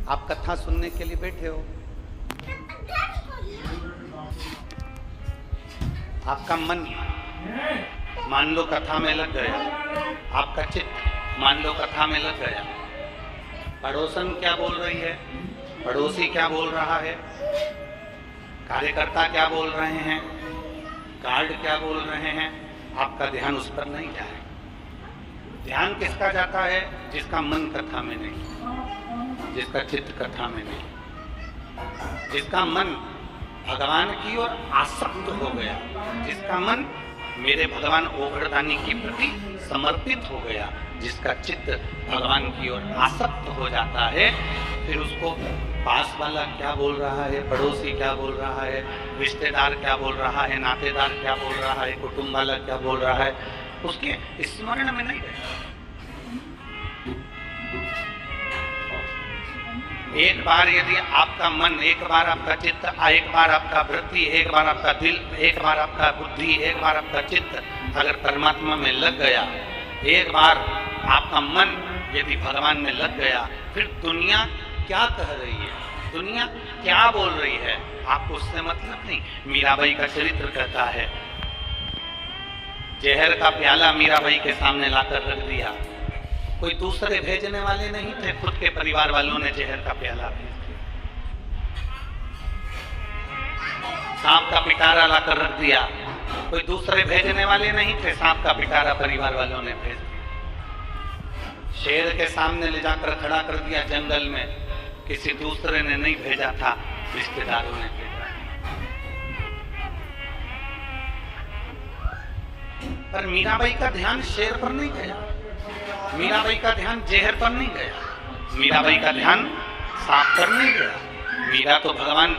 आप कथा सुनने के लिए बैठे हो, आपका मन मान लो कथा में लग गया, आपका चित्त मान लो कथा में लग गया। पड़ोसन क्या बोल रही है, पड़ोसी क्या बोल रहा है, कार्यकर्ता क्या बोल रहे हैं, गार्ड क्या बोल रहे हैं, आपका ध्यान उस पर नहीं जाए। ध्यान किसका जाता है? जिसका मन कथा में नहीं, जिसका चित्त कथा में नहीं, जिसका मन भगवान की ओर आसक्त हो गया, जिसका मन मेरे भगवान ओघड़दानी के प्रति समर्पित हो गया, जिसका चित्त भगवान की ओर आसक्त हो जाता है, फिर उसको पास वाला क्या बोल रहा है, पड़ोसी क्या बोल रहा है, रिश्तेदार क्या बोल रहा है, नातेदार क्या बोल रहा है, कुटुंब वाला क्या बोल रहा है, उसके स्मरण में नहीं रहता। एक बार यदि आपका मन, एक बार आपका चित्त, एक बार आपका वृत्ति, एक बार आपका दिल, एक बार आपका बुद्धि, एक बार आपका चित्त अगर परमात्मा में लग गया, एक बार आपका मन यदि भगवान में लग गया, फिर दुनिया क्या कह रही है, दुनिया क्या बोल रही है, आपको उससे मतलब नहीं। मीराबाई का चरित्र कहता है, जहर का प्याला मीराबाई के सामने लाकर रख दिया, कोई दूसरे भेजने वाले नहीं थे, खुद के परिवार वालों ने जहर का प्याला भेज दिया। सांप का पिटारा लाकर रख दिया, कोई दूसरे भेजने वाले नहीं थे, सांप का पिटारा परिवार वालों ने भेज दिया। शेर के सामने ले जाकर खड़ा कर दिया जंगल में, किसी दूसरे ने नहीं भेजा था, रिश्तेदारों ने भेजा। पर मीराबाई का ध्यान शेर पर नहीं गया, मीराबाई का ध्यान जहर पर नहीं गया, मीराबाई का ध्यान सांप पर नहीं गया। मीरा तो भगवान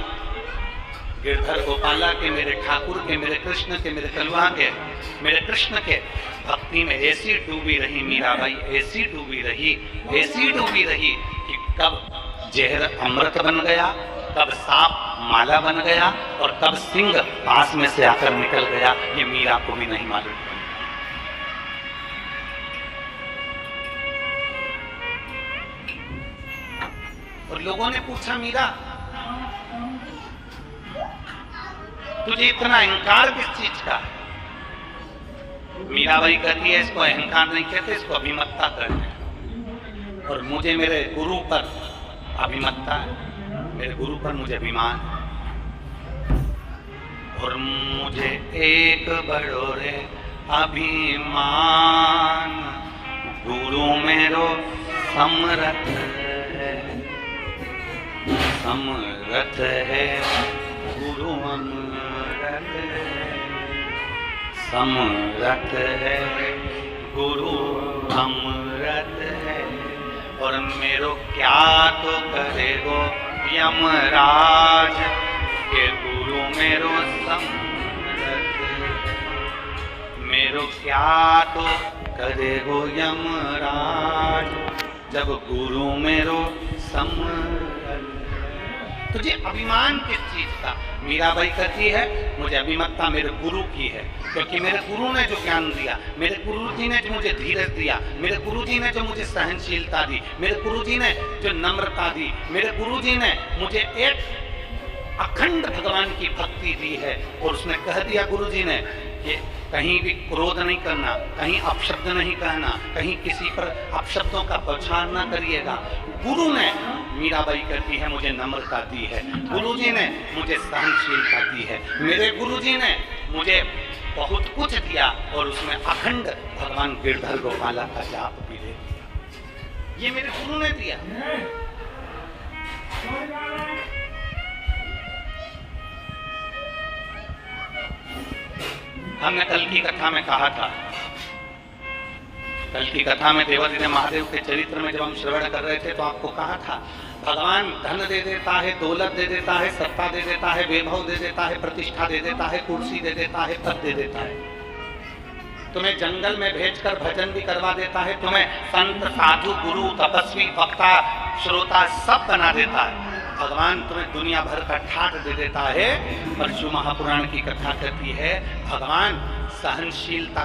गिरधर गोपाला के, मेरे ठाकुर के, मेरे कृष्ण के, मेरे कलवा के, मेरे कृष्ण के भक्ति में ऐसी डूबी रही मीराबाई, ऐसी डूबी रही, ऐसी डूबी रही कि कब जहर अमृत बन गया, कब सांप माला बन गया और कब सिंह पास में से आकर निकल गया, ये मीरा को भी नहीं मालूम। और लोगों ने पूछा, मीरा तुझे इतना अहंकार किस चीज का है? मीराबाई कहती है, इसको अहंकार नहीं कहते, इसको अभिमत्ता कहते हैं। और मुझे मेरे गुरु पर अभिमत्ता है, मेरे गुरु पर मुझे अभिमान है, और मुझे एक बड़ो रे अभिमान, गुरु मेरो समरथ है, समरथ है, गुरु अमरथ है, समरथ है, गुरु अमरत है। और मेरो क्या तो करेगो यमराज, के गुरु मेरो समरथ है, मेरो क्या तो करेगो यमराज, जब गुरु मेरो समरथ। तुझे अभिमान किस चीज का? मीराबाई कहती है, मुझे अभिमत्ता मेरे गुरु की है, क्योंकि मेरे गुरु ने जो ज्ञान दिया, मेरे गुरुजी ने जो मुझे धीरज दिया, मेरे गुरुजी ने जो मुझे सहनशीलता दी, मेरे गुरुजी ने जो नम्रता दी, मेरे गुरुजी ने मुझे एक अखंड भगवान की भक्ति दी है। और उसने कह दिया गुरुजी ने कि कहीं भी क्रोध नहीं करना, कहीं अपशब्द नहीं कहना, कहीं किसी पर अपशब्दों का बौछार ना करिएगा। गुरु ने, मीराबाई कहती है, मुझे नम्रता दी है, गुरुजी ने मुझे सहनशीलता दी है, मेरे गुरुजी ने मुझे बहुत कुछ दिया, और उसमें अखंड भगवान गिरधर गोपाला का जाप भी दे दिया, ये मेरे गुरु ने दिया। हमने कल की कथा में कहा था, कल की कथा में देवादिदेव महादेव के चरित्र में जब हम श्रवण कर रहे थे तो आपको कहा था, भगवान धन दे देता है, दौलत दे देता है, सत्ता दे देता है, वैभव दे देता है, प्रतिष्ठा दे देता है, कुर्सी दे देता है, पद दे देता है, तुम्हें जंगल में भेजकर भजन भी करवा देता है, तुम्हें संत, साधु, गुरु, तपस्वी, वक्ता, श्रोता सब बना देता है। भगवान तुम्हें दुनिया भर का ठाट दे देता है। पर शिव महापुराण की कथा कहती है, भगवान सहनशीलता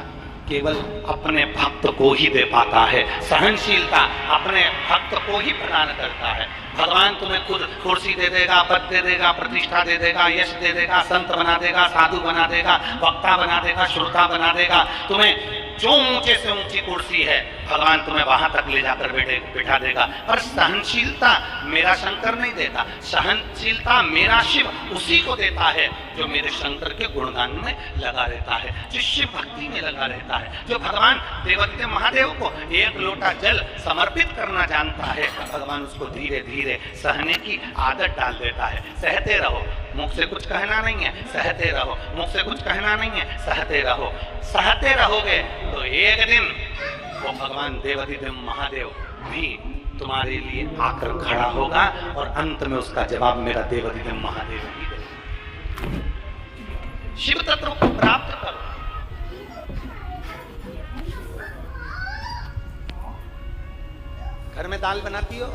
केवल अपने भक्त को ही दे पाता है। सहनशीलता अपने भक्त को ही प्रदान करता है। भगवान तुम्हें खुद कुर्सी दे देगा, पद दे देगा, प्रतिष्ठा दे देगा, यश दे देगा, संत बना देगा, साधु बना देगा, वक्ता बना देगा, श्रोता बना देगा। तुम्हें जो ऊंचे से ऊंची कुर्सी है भगवान तुम्हें वहां तक ले जाकर बिठा देगा। पर सहनशीलता मेरा शंकर नहीं देता, सहनशीलता मेरा शिव उसी को देता है जो मेरे शंकर के गुणगान में लगा रहता है, जो शिव भक्ति में लगा रहता है, जो भगवान देवादिदेव महादेव को एक लोटा जल समर्पित करना जानता है। भगवान उसको धीरे धीरे सहने की आदत डाल देता है। सहते रहो, मुख से कुछ कहना नहीं है, सहते रहो, मुख से कुछ कहना नहीं है, सहते रहो। सहते रहोगे तो एक दिन वो भगवान देवादिदेव महादेव भी तुम्हारे लिए आकर खड़ा होगा और अंत में उसका जवाब मेरा देवादिदेव महादेव ही देगा। शिव तत्व को प्राप्त करो। घर में दाल बनाती हो?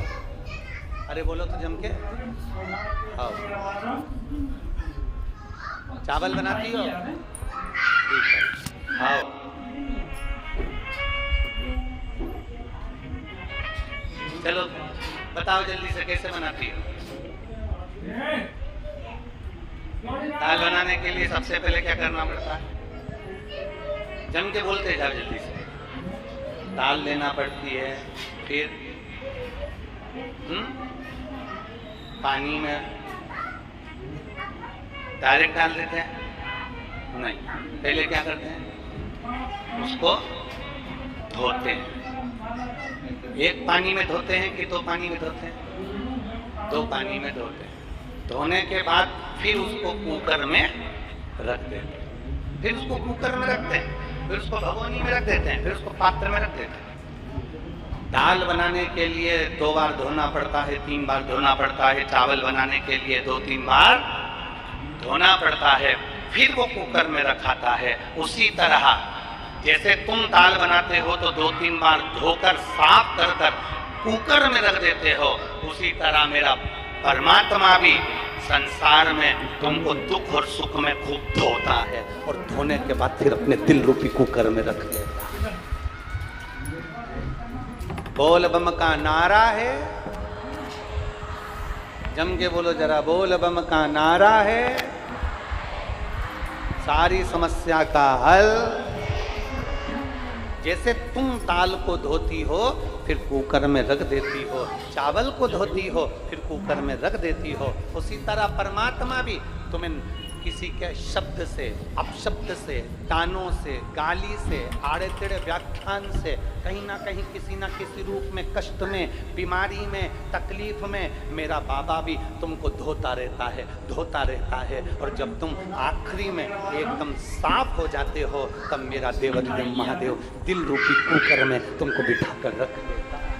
अरे बोलो तो जम के। हाँ। चावल बनाती हो? ठीक है, आओ। चलो बताओ जल्दी से कैसे बनाती हो? दाल बनाने के लिए सबसे पहले क्या करना पड़ता है? जम के बोलते जाओ जल्दी से। दाल लेना पड़ती है, फिर पानी में डायरेक्ट डाल देते हैं? नहीं, पहले क्या करते हैं? उसको धोते हैं। एक पानी में धोते हैं कि दो पानी में धोते हैं? दो पानी में धोते हैं। धोने के बाद फिर उसको कुकर में रख देते हैं, फिर उसको कुकर में रखते हैं, फिर उसको भगोनी में रख देते हैं, फिर उसको पात्र में रख देते हैं। दाल बनाने के लिए 2 बार धोना पड़ता है, 3 बार धोना पड़ता है। चावल बनाने के लिए 2-3 बार धोना पड़ता है, फिर वो कुकर में रखाता है। उसी तरह जैसे तुम दाल बनाते हो तो 2-3 बार धोकर साफ कर कर कुकर में रख देते हो, उसी तरह मेरा परमात्मा भी संसार में तुमको दुख और सुख में खूब धोता है और धोने के बाद फिर अपने दिल रूपी कुकर में रख देता है। बोल बम का नारा है, जम के बोलो जरा, बोल बम का नारा है, सारी समस्या का हल। जैसे तुम दाल को धोती हो फिर कुकर में रख देती हो, चावल को धोती हो फिर कुकर में रख देती हो, उसी तरह परमात्मा भी तुम्हें किसी के शब्द से, अपशब्द से, कानों से, गाली से, आड़े टेढ़े व्याख्यान से, कहीं ना कहीं किसी ना किसी रूप में, कष्ट में, बीमारी में, तकलीफ में मेरा बाबा भी तुमको धोता रहता है, धोता रहता है। और जब तुम आखिरी में एकदम साफ हो जाते हो तब मेरा देवादिदेव महादेव दिल रूपी कुकर में तुमको बिठा कर रख देता है।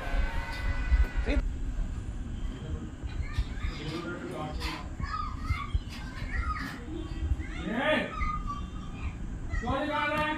कौन गा रहा है?